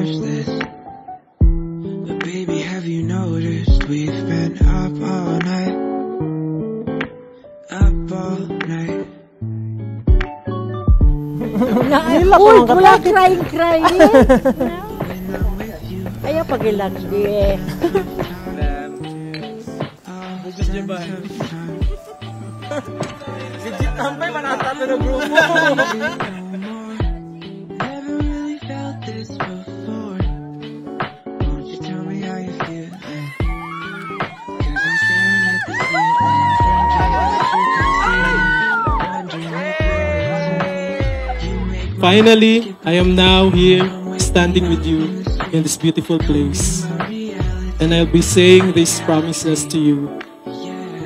finish this. But baby, have you noticed we've been up all night? Up all night. Uy, wala crying. Ayaw pagilagdi. Bugis niya ba? Legit tampay, manata ito na grupo. Never really felt this before. Won't you tell me how you feel? 'Cause I'm staring at the ceiling, wondering if you make me. Finally, I am now here, standing with you in this beautiful place. And I'll be saying these promises to you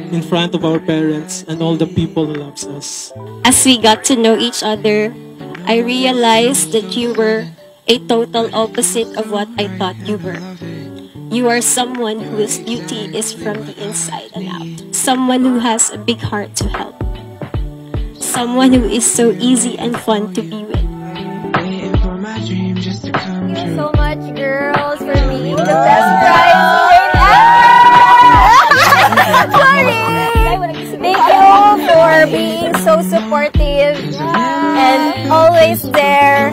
in front of our parents and all the people who loves us. As we got to know each other, I realized that you were a total opposite of what I thought you were. You are someone whose beauty is from the inside and out. Someone who has a big heart to help. Someone who is so easy and fun to be with. Waiting for my dream just to come Thank you true. so much, girls, for being the best bridesmaid ever! Sorry! Thank you for being so supportive and always there.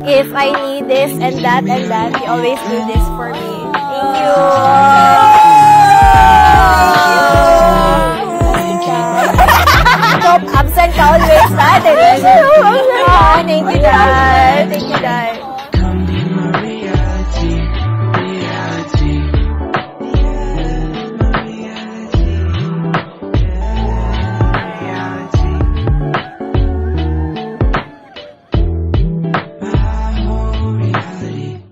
If I need this and that, you always do this for me. Thank you! Top absent ka always, Dad. Thank you, Dad. Thank you, Dad. Come be my reality, reality. Yeah, my reality. Reality. My whole reality.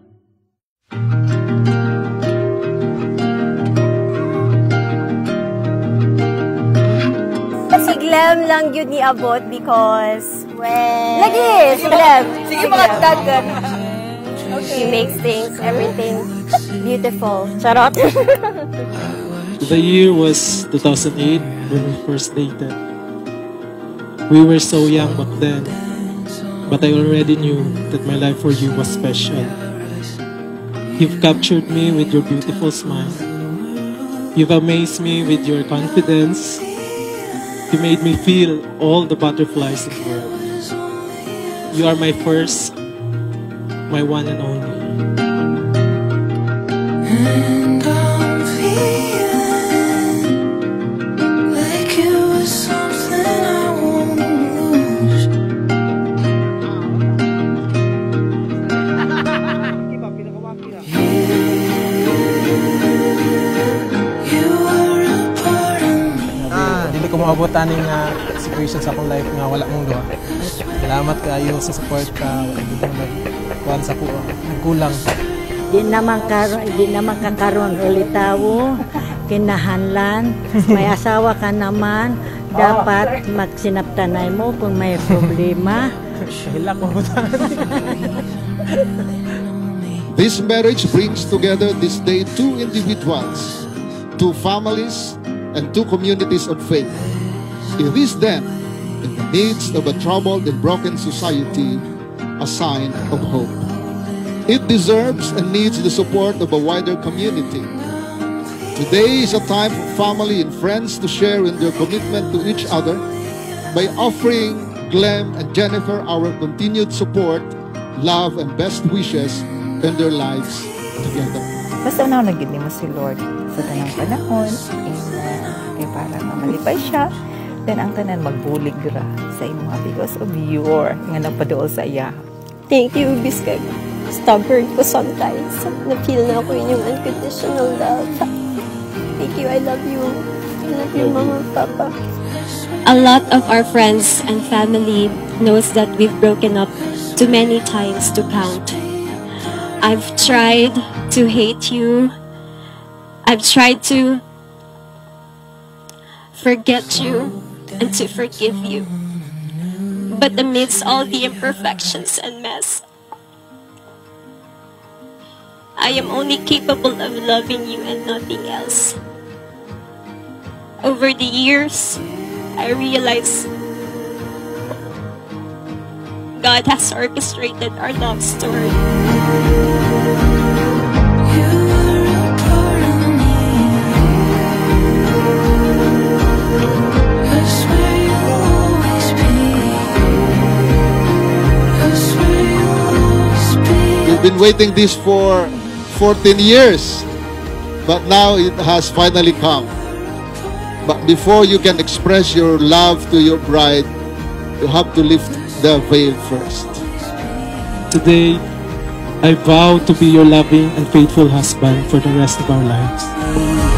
Si Glam lang yun ni abot because lagi si Glam. Sige mga dagan. She makes things, everything beautiful. Charot. The year was 2008 when we first dated. We were so young back then, but I already knew that my life for you was special. You've captured me with your beautiful smile. You've amazed me with your confidence. You made me feel all the butterflies in the world. You are my first, my one and only. And I'm feeling like it was something I won't lose. You are a part of me. Dili ko maabutan ng situation sa akong life nga wala mong duha. Salamat kayo sa support ka. Wala gid mo nagkuhan sa ko. Nagkulang. Di naman kakaroon ulit tawo. Kinahanlan. May asawa ka naman. Dapat magsinaptanay mo kung may problema. Hila ko maabutan. This marriage brings together this day two individuals, two families, and two communities of faith. It is then, in the midst of a troubled and broken society, a sign of hope. It deserves and needs the support of a wider community. Today is a time for family and friends to share in their commitment to each other by offering Glenn and Jennifer our continued support, love, and best wishes in their lives together. Basta na naging mo si Lord sa tanang panahon, kaya para mamalipay siya, then ang tanan magbulig ra sa imo because of your nga nagpaduol sa iya. Thank you, Biskag. Stubborn ko sometimes. Na-feel na ako yung unconditional love. Thank you, I love you. I love you, Mama and Papa. A lot of our friends and family knows that we've broken up too many times to count. I've tried to hate you. I've tried to forget you and to forgive you. But amidst all the imperfections and mess, I am only capable of loving you and nothing else. Over the years, I realized God has orchestrated our love story. waiting this for 14 years, but now it has finally come. But before you can express your love to your bride, you have to lift the veil first. Today, I vow to be your loving and faithful husband for the rest of our lives.